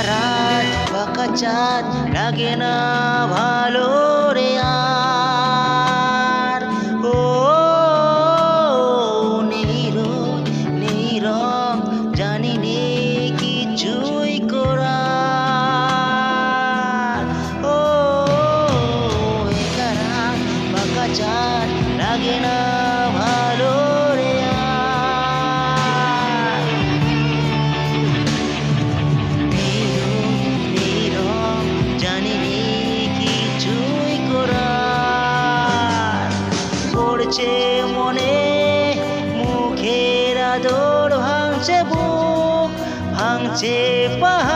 রাত বাঁকা চাঁদ লাগে না ভালো রে আর। ও নেই রোদ নেই রং জানি নে কিছুই করার। ও একা রাত বাঁকা চাঁদ লাগে না ভালো রে আর। নেই রূপ নেই রং জানি নে কিছুই করার। পড়ছে মনে মুখের আদর ভাঙছে বুক ভাঙছে পাহাড়।